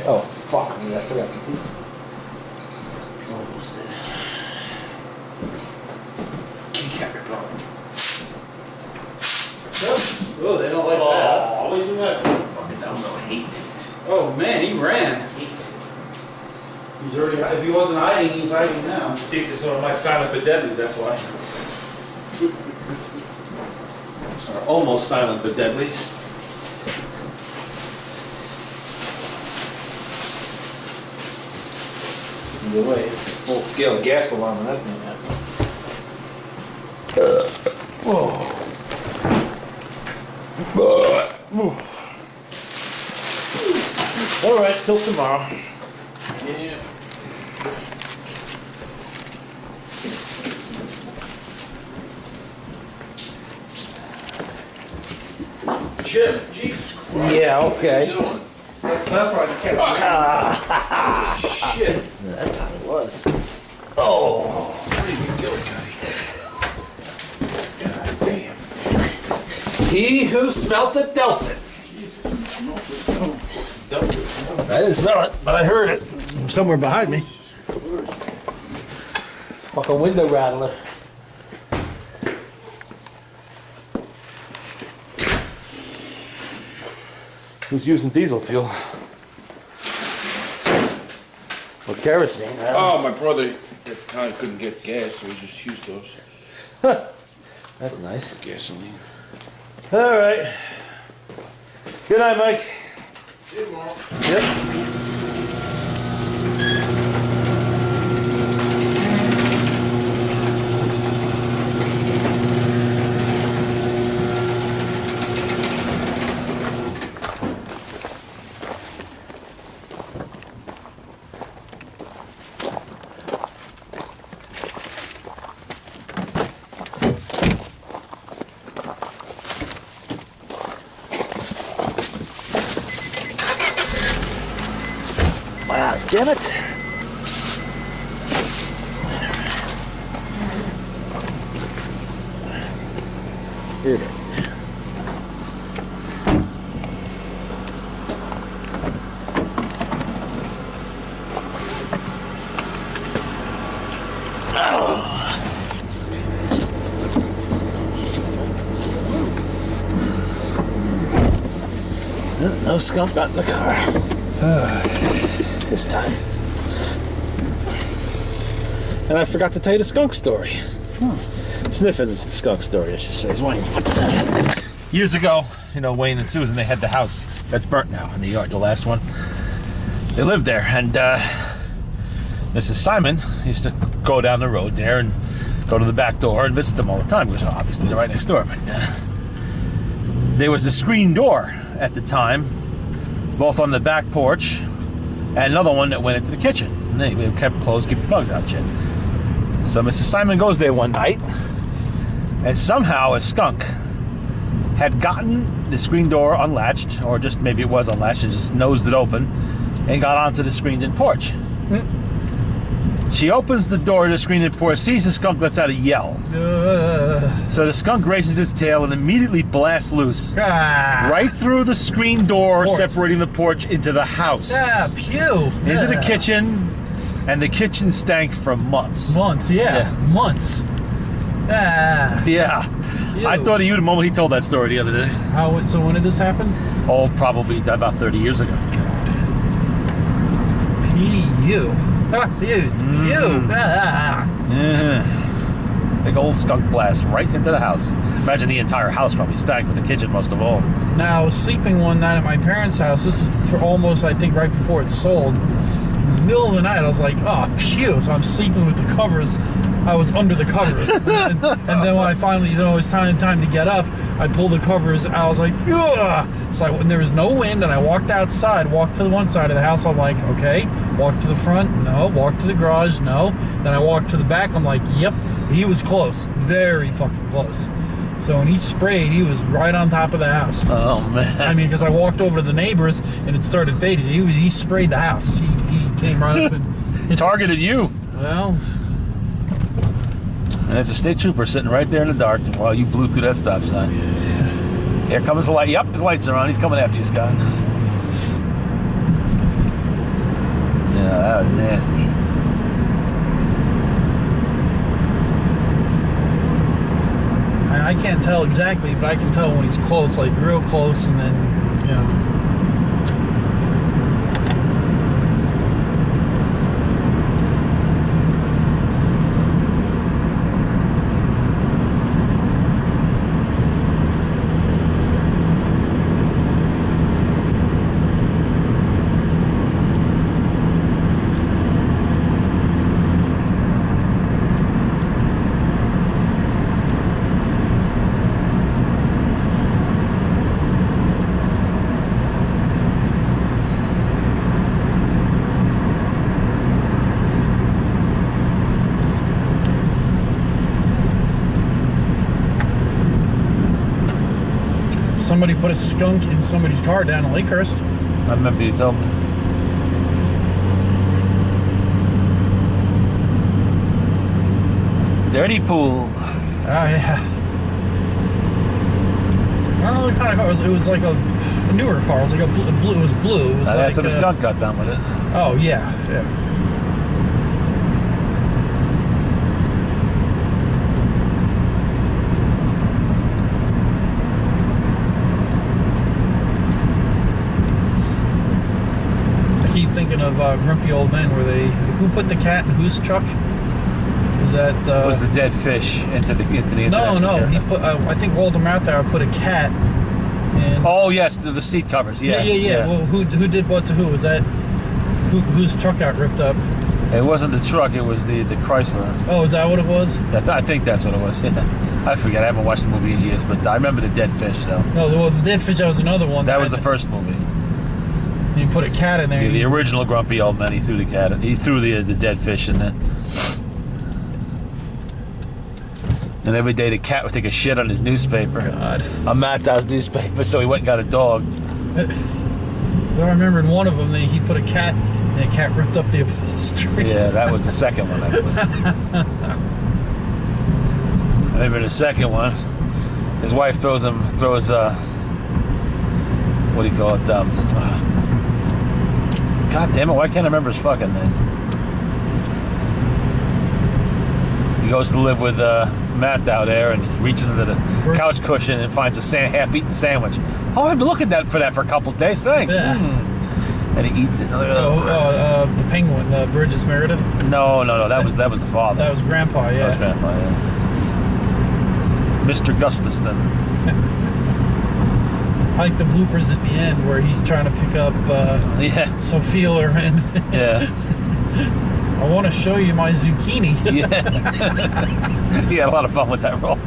Oh, fuck me, I forgot the pizza. Almost did. Key cap your phone. Oh, they don't like that. Oh, what are you doing that for? Fucking Domino hates it. Oh man, he ran. Hates it. He's already, if he wasn't hiding, he's hiding now. Thinks it's one of my silent but deadlies, that's why. Or almost silent but deadlies. Either way, it's a full-scale gas alarm when that thing happened. Whoa. All right, till tomorrow. Yeah. Jim, Jesus Christ. Yeah, okay. What are you doing? That's why I kept Shit. That probably was. Oh. What did you kill, Cuddy? God damn. He who smelt it dealt it. I didn't smell it, but I heard it somewhere behind me. Fucking window rattler. Who's using diesel fuel? Or kerosene. Oh, my brother at the time couldn't get gas, so he just used those. That's nice. Gasoline. All right. Good night, Mike. See you tomorrow. Yep. Ah, damn it. Here it is. No skunk got in the car. This time. And I forgot to tell you the skunk story. Sniffing the skunk story, I should say. It's Wayne's. Years ago, you know, Wayne and Susan, they had the house that's burnt now in the yard, the last one. They lived there, and Mrs. Simon used to go down the road there and go to the back door and visit them all the time, because obviously they're right next door. But there was a screen door at the time, both on the back porch and another one that went into the kitchen. And they kept closed, keep the bugs out and shit. So Mrs. Simon goes there one night, and somehow a skunk had gotten the screen door unlatched, or just maybe it was unlatched and just nosed it open, and got onto the screened-in porch. She opens the door to the screened-in porch, sees the skunk, lets out a yell. So the skunk raises its tail and immediately blasts loose. Right through the screen door, separating the porch into the house. Pew. Into the kitchen, and the kitchen stank for months. Months, months. Yeah. Pew. I thought of you the moment he told that story the other day. So when did this happen? Oh, probably about 30 years ago. Pew. Big old skunk blast right into the house. Imagine the entire house probably stank, with the kitchen most of all. Now, I was sleeping one night at my parents' house. This is for almost, I think, right before it sold. In the middle of the night, I was like, oh, pew. So I'm sleeping with the covers. I was under the covers. and then when I finally, it was time to get up, I pulled the covers. I was like, ugh. So when there was no wind, and I walked outside, walked to the one side of the house. I'm like, okay. Walk to the front, no. Walk to the garage, no. Then I walked to the back. I'm like, yep. He was close, very fucking close. So when he sprayed, he was right on top of the house. Oh man! I mean, because I walked over to the neighbors and it started fading. He sprayed the house. He came right up and targeted you. Well, and there's a state trooper sitting right there in the dark while you blew through that stop sign. Here comes the light. Yep, his lights are on. He's coming after you, Scott. Nasty. I can't tell exactly, but I can tell when he's close, like real close, and then, you know. Somebody put a skunk in somebody's car down in Lakehurst. I remember you told me. Dirty pool. Yeah. I don't know the kind of car. It was like a newer car. It was like a blue. It was blue. It was like, After the skunk got done with it. Oh yeah, yeah. Thinking of Grumpy Old Men, where who put the cat in whose truck? Was that Was the dead fish into the no, international he car? put I think Walter Matthau put a cat in. Oh yes, the seat covers. Yeah, yeah. Well, who did what to who? Was that whose truck got ripped up? It wasn't the truck. It was the Chrysler. Oh, is that what it was? I think that's what it was. Yeah. I forget. I haven't watched the movie in years, but I remember the dead fish though. No, the Dead Fish. That was another one. That was the first movie. You put a cat in there. The original Grumpy Old Man. He threw the cat. He threw the dead fish in there. And every day the cat would take a shit on his newspaper. God. On Matthau's newspaper, so he went and got a dog. So I remember in one of them, he put a cat, and the cat ripped up the upholstery. Yeah, that was the second one, I believe. I remember the second one, his wife throws what do you call it? God damn it, why can't I remember his fucking name? He goes to live with Matthau there, and he reaches into the couch cushion and finds a half-eaten sandwich. Oh, I've been looking for that for a couple of days, thanks. Yeah. And he eats it. The penguin, Burgess Meredith. No, that was the father. That was Grandpa, yeah. That was Grandpa, yeah. Mr. Gustafson. I like the bloopers at the end where he's trying to pick up Sophia Loren. Yeah. I want to show you my zucchini. Yeah. He had a lot of fun with that role.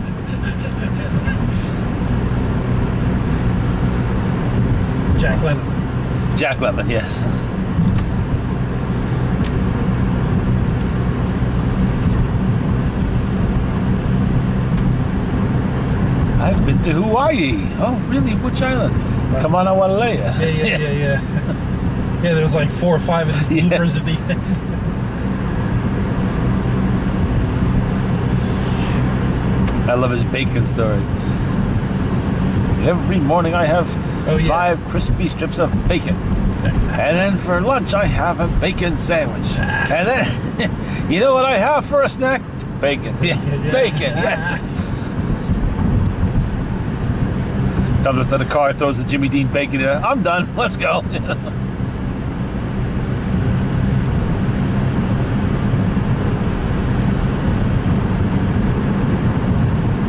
Jack Lemmon. Jack Lemmon, yes. I've been to Hawaii. Oh, really? Which island? Come on, I want to lay ya. Yeah. Yeah, there was like 4 or 5 of these bloopers at the end. I love his bacon story. Every morning I have 5 crispy strips of bacon. And then for lunch I have a bacon sandwich. And then, you know what I have for a snack? Bacon. Bacon. Comes up to the car, throws the Jimmy Dean bacon in. I'm done. Let's go.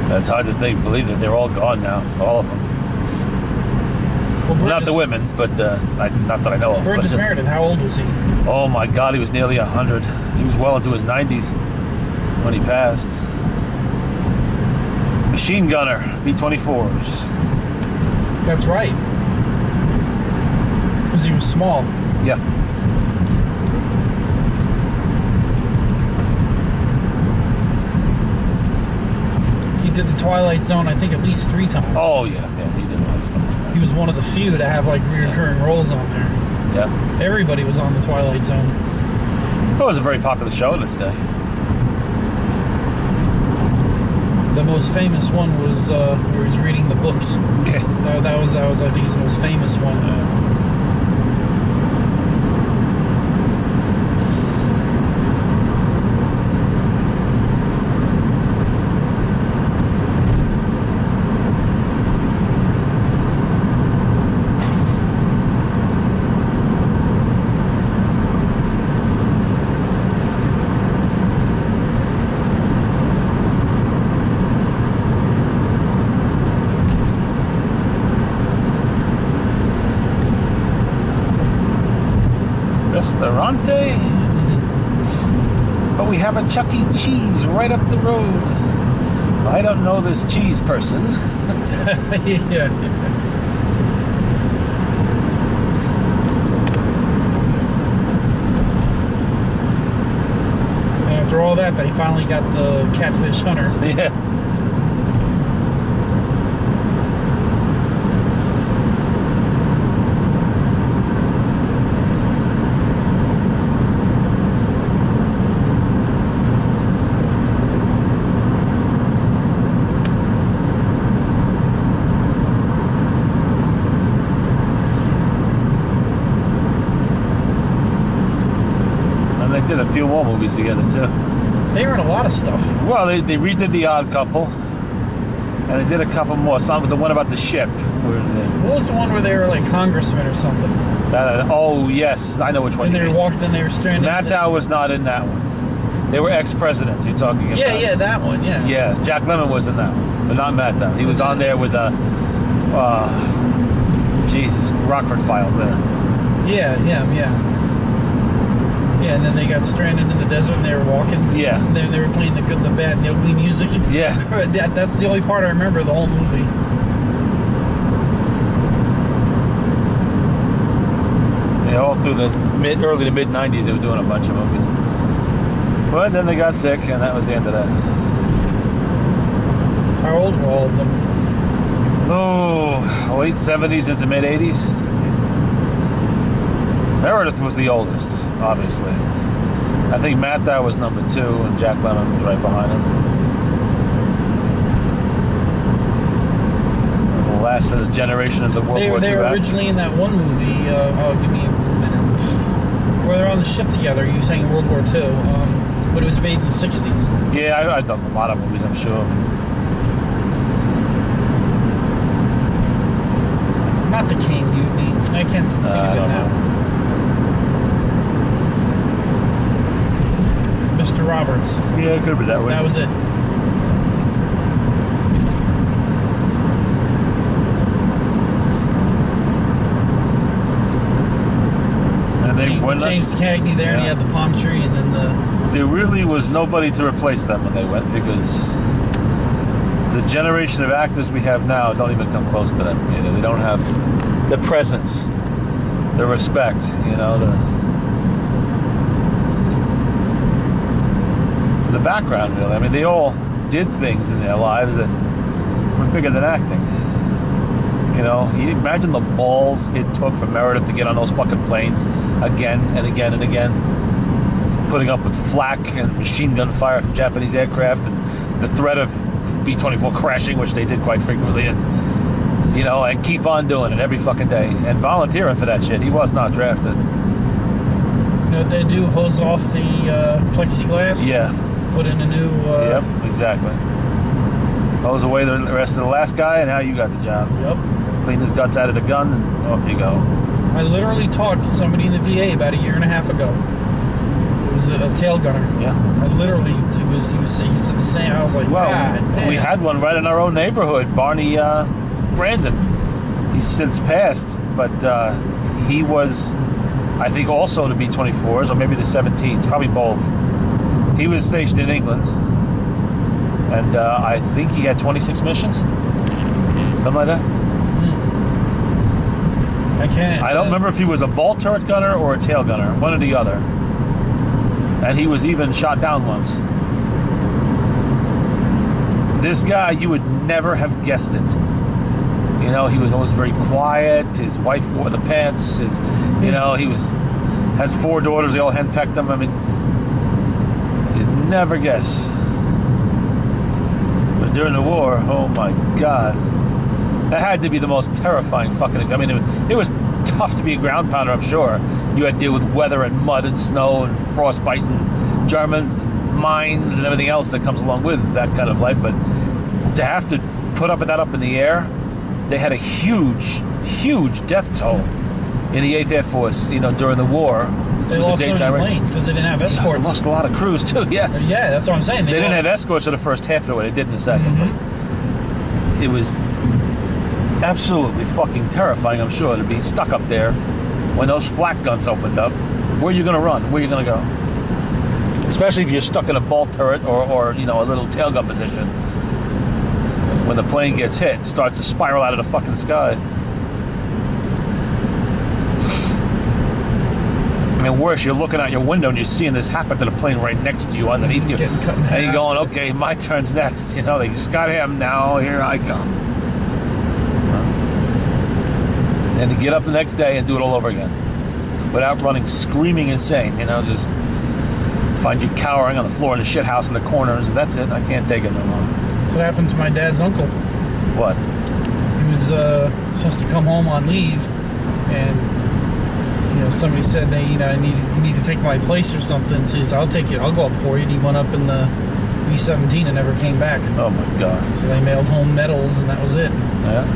That's hard to believe that they're all gone now, all of them. Well, not the women, but not that I know of. Burgess Meredith, how old was he? Oh my God, he was nearly 100. He was well into his 90s when he passed. Machine gunner, B-24s. That's right. Because he was small. Yeah. He did the Twilight Zone, I think, at least 3 times. Oh, yeah, he did a lot of stuff like that. He was one of the few to have, like, reoccurring roles on there. Yeah. Everybody was on the Twilight Zone. It was a very popular show in its day. The most famous one was where he's reading the books. Okay. That was I think his most famous one. Restaurante. But we have a Chuck E. Cheese right up the road. I don't know this cheese person. Yeah. And after all that, they finally got the catfish hunter. Yeah. Did a few more movies together too. They were in a lot of stuff. Well, they redid The Odd Couple, and they did a couple more. Some the one about the ship. What was the one where they were like congressmen or something? Oh yes, I know which one. And you they mean. walked. Then they were stranded. Matthau was not in that one. They were ex-presidents. You're talking about? Yeah, that one. Yeah. Yeah, Jack Lemmon was in that one, but not Matthau. He was on there with Jesus, Rockford Files there. Yeah. Yeah, and then they got stranded in the desert and they were walking. Yeah. And then they were playing the good, the bad, and the ugly music. Yeah. That's the only part I remember of the whole movie. Yeah, all through the early to mid '90s, they were doing a bunch of movies. But then they got sick, and that was the end of that. How old were all of them? Oh, late '70s into mid '80s. Meredith was the oldest, obviously. I think Matthau was number 2, and Jack Lemmon was right behind him. The last of the generation of the World War II. They were originally in that one movie. Give me a minute. Where they're on the ship together. You saying World War II, but it was made in the '60s. Yeah, I've done a lot of movies, I'm sure. Not the Kane Mutiny. I can't think of it now. Mr. Roberts. Yeah, it could be that way. That was it. And they went James Cagney there, and he had the palm tree, and then the... There really was nobody to replace them when they went, because the generation of actors we have now don't even come close to them. You know, they don't have the presence, the respect, you know, the background, really. I mean, they all did things in their lives that were bigger than acting. You know, you imagine the balls it took for Meredith to get on those fucking planes again and again and again, putting up with flak and machine gun fire from Japanese aircraft and the threat of B-24 crashing, which they did quite frequently, and you know, and keep on doing it every fucking day and volunteering for that shit. He was not drafted. You know what they do? Hose off the plexiglass? Yeah. Put in a new... Yep, exactly. Hose away the rest of the last guy, and now you got the job. Yep. Clean his guts out of the gun, and off you go. I literally talked to somebody in the VA about a year and a half ago. It was a tail gunner. Yeah. I literally, he said the same. I was like, Well, God, we damn. had one right in our own neighborhood, Barney Brandon. He's since passed, but he was, I think, also the B-24s, or maybe the 17s, probably both. He was stationed in England, and I think he had 26 missions, something like that. I can't. I don't remember if he was a ball turret gunner or a tail gunner, one or the other. And he was even shot down once. This guy, you would never have guessed it. You know, he was always very quiet. His wife wore the pants. You know, he had 4 daughters. They all henpecked him. I mean, you'd never guess. But during the war, oh my God, that had to be the most terrifying fucking. I mean, it was tough to be a ground pounder, I'm sure. You had to deal with weather and mud and snow and frostbite and German mines and everything else that comes along with that kind of life. But to have to put up with that up in the air, they had a huge, huge death toll in the 8th Air Force, you know, during the war. They lost so many planes because they didn't have escorts. They lost a lot of crews too, yes. Yeah, that's what I'm saying. They didn't have escorts for the first half of the way. They did in the second. But it was absolutely fucking terrifying, I'm sure, to be stuck up there when those flak guns opened up. Where are you going to run? Where are you going to go? Especially if you're stuck in a bolt turret or you know, a little tailgun position. When the plane gets hit, it starts to spiral out of the fucking sky. And worse, you're looking out your window and you're seeing this happen to the plane right next to you, underneath you. Getting cut in And you're half. going, okay, my turn's next. You know, they just got him, now here I come. And to get up the next day and do it all over again. Without running screaming insane, you know, just find you cowering on the floor in the shit house in the corners. That's it, I can't take it no more. That's what happened to my dad's uncle. What? He was supposed to come home on leave, and you know, somebody said they, you know, you need to take my place or something. So he said, I'll take you, I'll go up for you. And he went up in the B-17 and never came back. Oh my God. So they mailed home medals, and that was it. Yeah.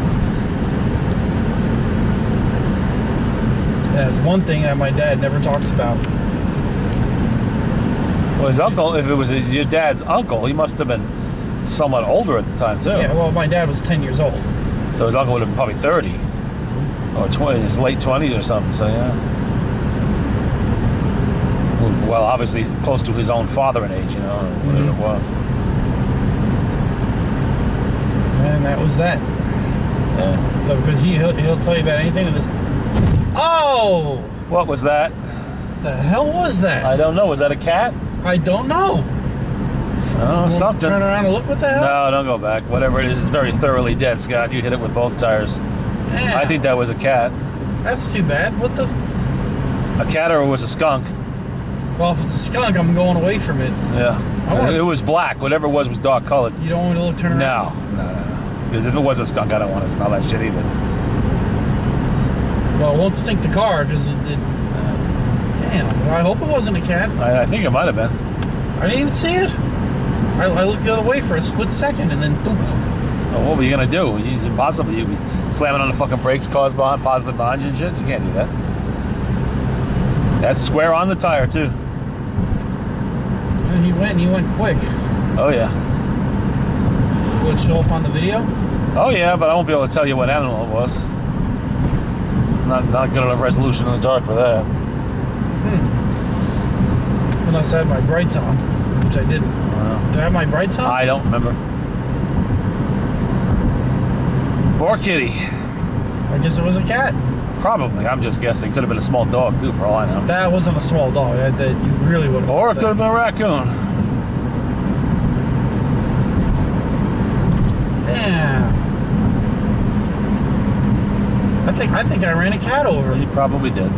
That's one thing that my dad never talks about. Well, his uncle, if it was your dad's uncle, he must have been somewhat older at the time too. Yeah, well, my dad was 10 years old. So his uncle would have been probably 30 or 20, his late 20s or something. So yeah. Well, obviously he's close to his own father in age, you know, whatever it was. And that was that. Yeah. So because he'll tell you about anything with this. Oh! What was that? The hell was that? I don't know. Was that a cat? I don't know. Oh, We'll something. Turn around and look. What the hell? No, don't go back. Whatever it is very thoroughly dead, Scott. You hit it with both tires. Yeah, I think that was a cat. that's too bad. What the? A cat or it was a skunk. Well, if it's a skunk, I'm going away from it. Yeah. I wanna- It was black. Whatever it was dark colored. You don't want me to look, turn around? No. Because if it was a skunk, I don't want to smell that shit either. Well, it won't stink the car because it did. Damn. Well, I hope it wasn't a cat. I think it might have been. I didn't even see it. I looked the other way for a split second and then boom. Well, what were you gonna do? It's impossible. You'd be slamming on the fucking brakes, cars behind, possibly behind you and shit. You can't do that. That's square on the tire too. And he went quick. Oh yeah. Will it show up on the video? Oh yeah, but I won't be able to tell you what animal it was. Not good enough resolution in the dark for that. Unless I had my brights on, which I didn't. Did I have my brights on? I don't remember. Poor kitty. I guess it was a cat. Probably. I'm just guessing. Could have been a small dog too, for all I know. That wasn't a small dog. That you really would have. Or it could have been a raccoon. Yeah. I think I ran a cat over. He probably did.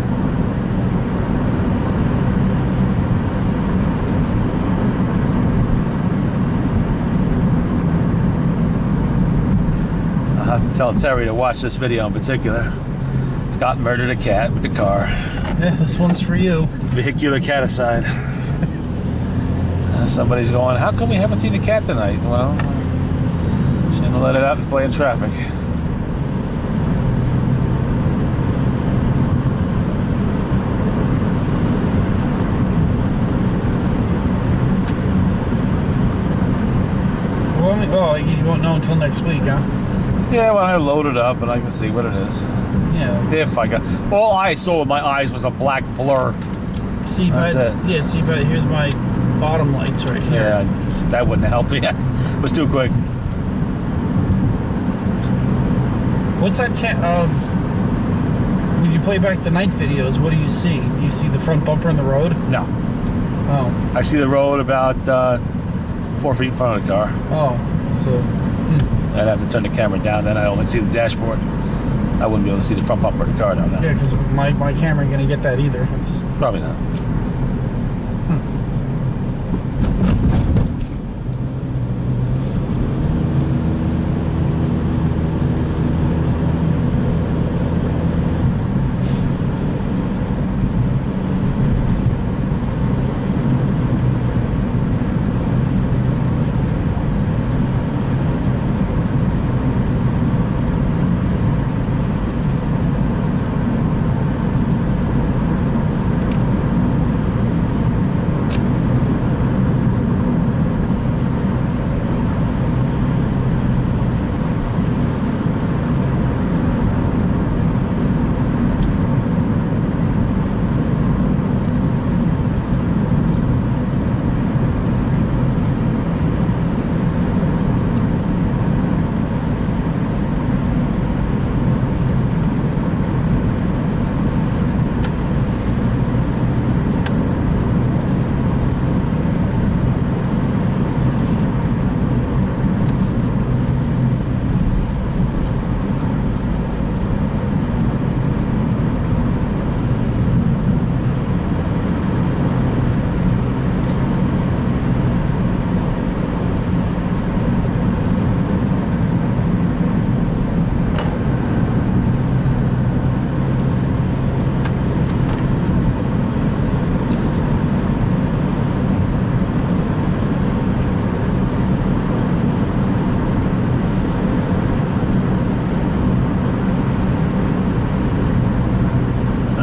I'll have to tell Terry to watch this video in particular. Scott murdered a cat with the car. Yeah, this one's for you. Vehicular caticide. Somebody's going, how come we haven't seen the cat tonight? Well, shouldn't have let it out and play in traffic. Well, you won't know until next week, huh? Yeah, when I load it up and I can see what it is. Yeah. If I got, all I saw with my eyes was a black blur. See if That's it. Yeah, see if here's my bottom lights right here. Yeah, that wouldn't help me. It was too quick. What's that cat? When you play back the night videos, what do you see? Do you see the front bumper in the road? No, Oh. I see the road about 4 feet in front of the car. Oh. So. I'd have to turn the camera down, then I only see the dashboard. I wouldn't be able to see the front bumper of the car down there. Yeah, because my camera ain't gonna get that either. It's, Probably not.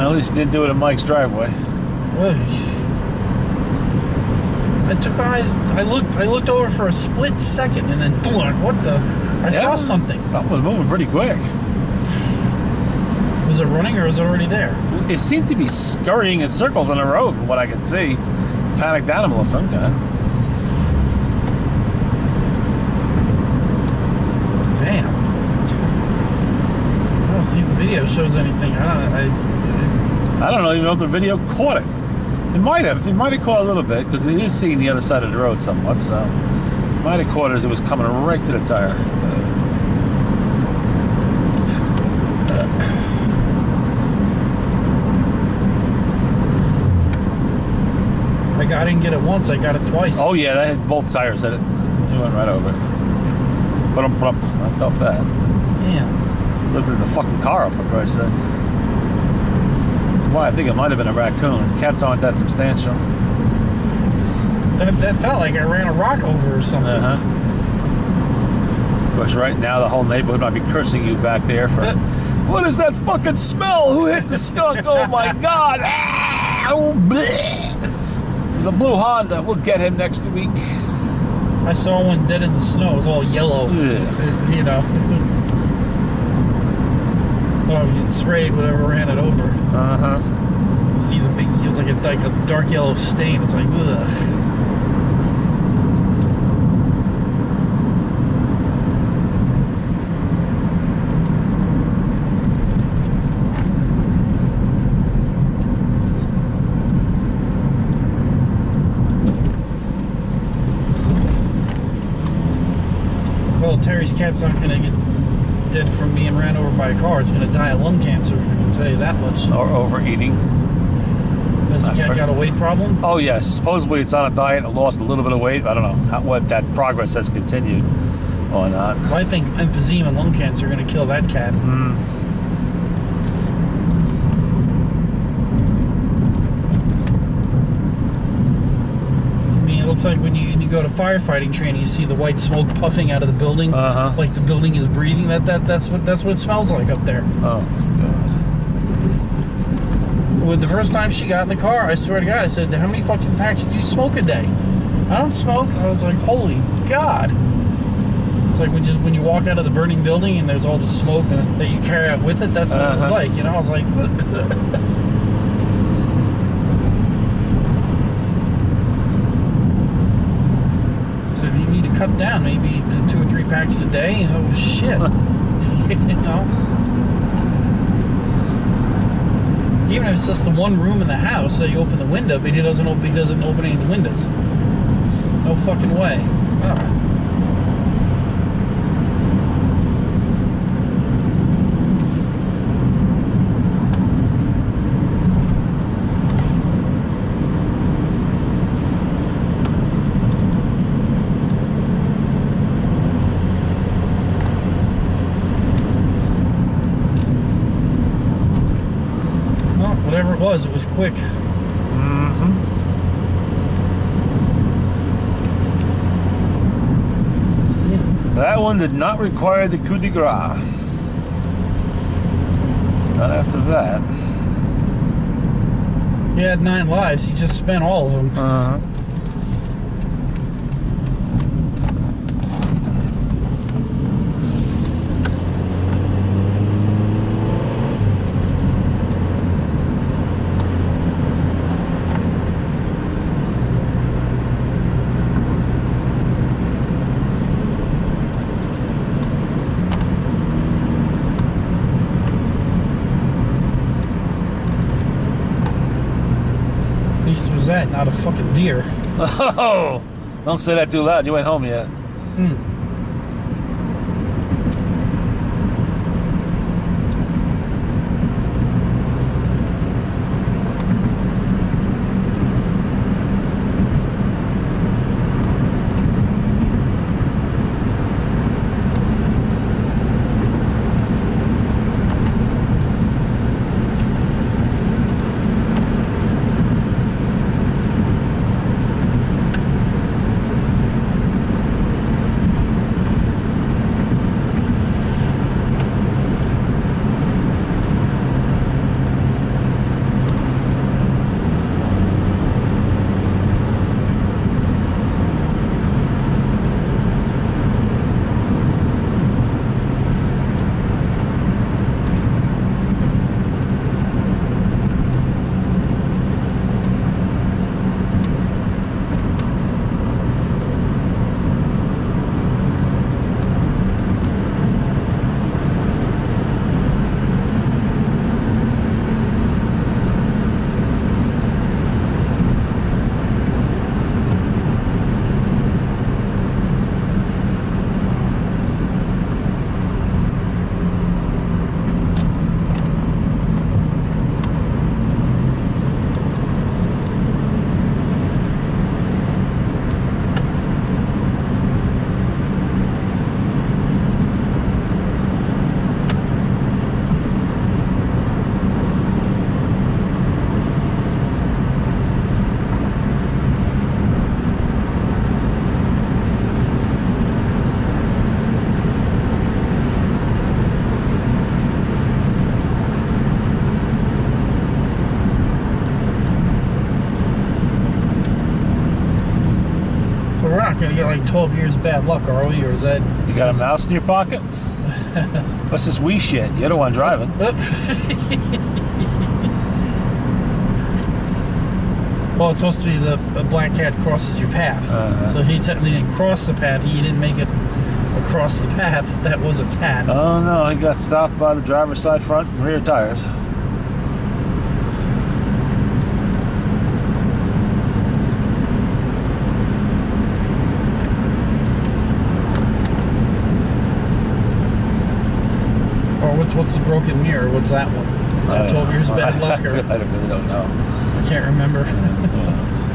At least you didn't do it in Mike's driveway. Ugh. I took my eyes. I looked over for a split second, and then boom! What the? I saw something. Something was moving pretty quick. Was it running or was it already there? It seemed to be scurrying in circles on the road, from what I could see. Panicked animal of some kind. Damn. I don't see if the video shows anything. I don't even know if the video caught it. It might have. It might have caught a little bit because it is seeing the other side of the road somewhat. So it might have caught it as it was coming right to the tire. I didn't get it once. I got it twice. Oh yeah, that hit both tires. Hit it. It went right over. But I felt that. Damn. Lifted the fucking car up, for Christ's sake. That's why I think it might have been a raccoon. Cats aren't that substantial. That felt like I ran a rock over or something. Of course, right now the whole neighborhood might be cursing you back there for. What is that fucking smell? Who hit the skunk? Oh my God! Oh, bleh. There's a blue Honda. We'll get him next week. I saw one dead in the snow. It was all yellow. It's, you know. Oh, it sprayed whatever ran it over. See the big. It was like a dark yellow stain. It's like ugh. Well, Terry's cat's not going to get dead from being ran over by a car. It's going to die of lung cancer. I'll tell you that much. Or overeating. Has the cat got a weight problem? Oh yes. Supposedly it's on a diet. It lost a little bit of weight. I don't know what that progress has continued or not. Well, I think emphysema and lung cancer are going to kill that cat. It looks like when you go to firefighting training, you see the white smoke puffing out of the building, like the building is breathing. That's what it smells like up there. Oh God! When the first time she got in the car, I swear to God, I said, "How many fucking packs do you smoke a day?" I don't smoke. I was like, "Holy God!" It's like when you walk out of the burning building and there's all the smoke that you carry out with it. That's what it was like. You know, I was like. You need to cut down maybe to 2 or 3 packs a day. Oh shit! You know, even if it's just the one room in the house that you open the window, but he doesn't open any of the windows. No fucking way. Ah. Whatever it was quick. That one did not require the coup de grace. Not after that. He had 9 lives. He just spent all of them. Was that not a fucking deer? Oh, don't say that too loud. You ain't home yet. not gonna get like 12 years bad luck, are we? Or is that? You got a mouse in your pocket? What's this wee shit? You're the one driving. Well, it's supposed to be a black cat crosses your path. So he technically didn't cross the path. He didn't make it across the path. If that was a cat. Oh no, he got stopped by the driver's side front and rear tires. What's the broken mirror? What's that one? Is that 12 years bad luck? Or? I really don't know. I can't remember. Who knows?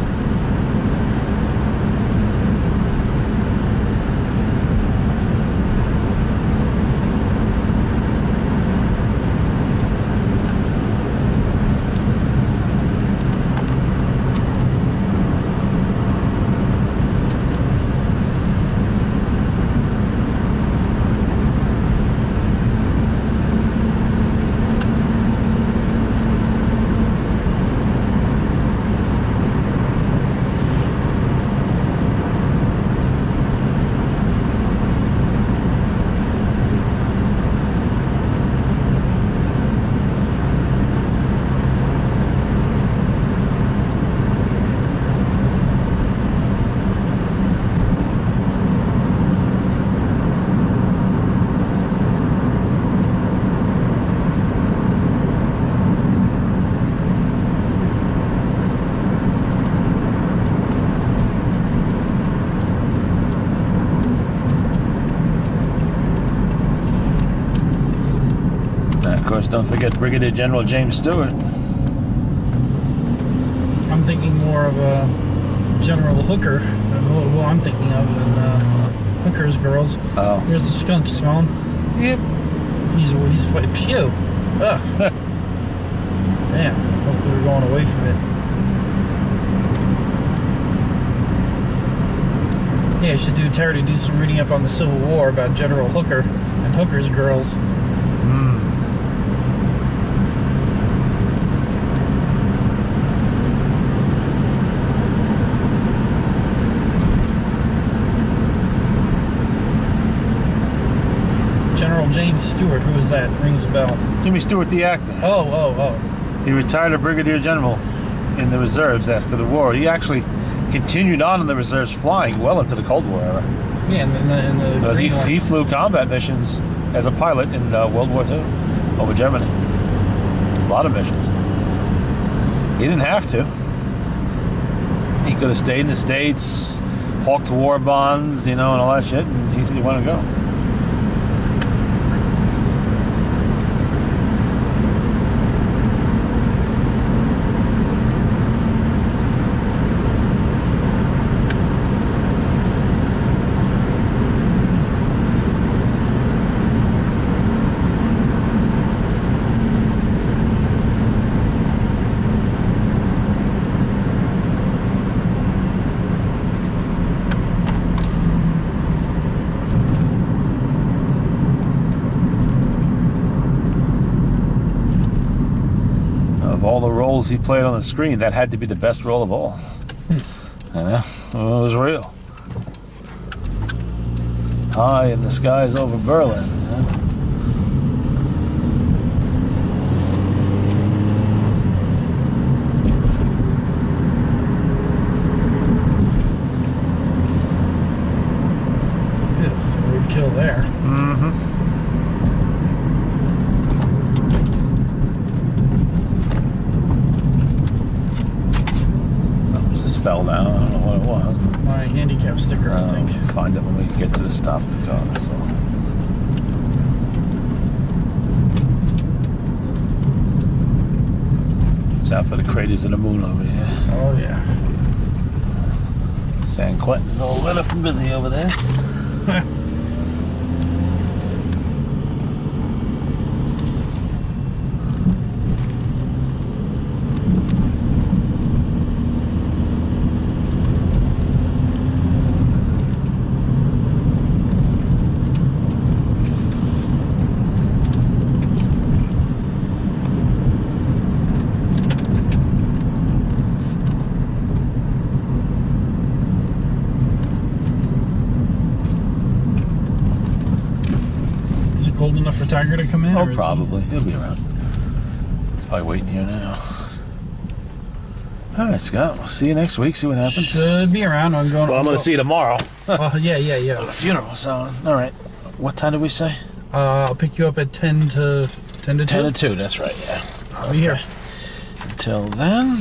Don't forget Brigadier General James Stewart. I'm thinking more of General Hooker. Who I'm thinking of in Hooker's Girls. Oh. Here's the skunk, smell him? Yep. He's pew. Ugh. Damn. Hopefully we're going away from it. Yeah, you should do Terry to do some reading up on the Civil War about General Hooker and Hooker's Girls. James Stewart, who is that? Rings a bell. Jimmy Stewart, the actor. Oh. He retired a brigadier general in the reserves after the war. He actually continued on in the reserves, flying well into the Cold War era. Yeah, in the But Green War. he flew combat missions as a pilot in World War II over Germany. A lot of missions. He didn't have to. He could have stayed in the States, hawked war bonds, and all that shit, and he said he wanted to go. All the roles he played on the screen, that had to be the best role of all. Well, it was real. High in the skies over Berlin. Yes, roadkill there. Fell down. I don't know what it was. My handicap sticker, I think. Find it when we get to the stop of the car. So. It's out for the craters of the moon over here. Oh, yeah. San Quentin's all lit up and busy over there. enough for Tiger to come in? Oh, or is he- probably. He'll be around. Probably waiting here now. All right, Scott. We'll see you next week. See what happens. Should be around. I'm going. Well, I'm going to see you tomorrow. Yeah. The funeral, so all right. What time did we say? I'll pick you up at 10 to 2. 10 to 2. That's right. Yeah. I'll be here. Until then.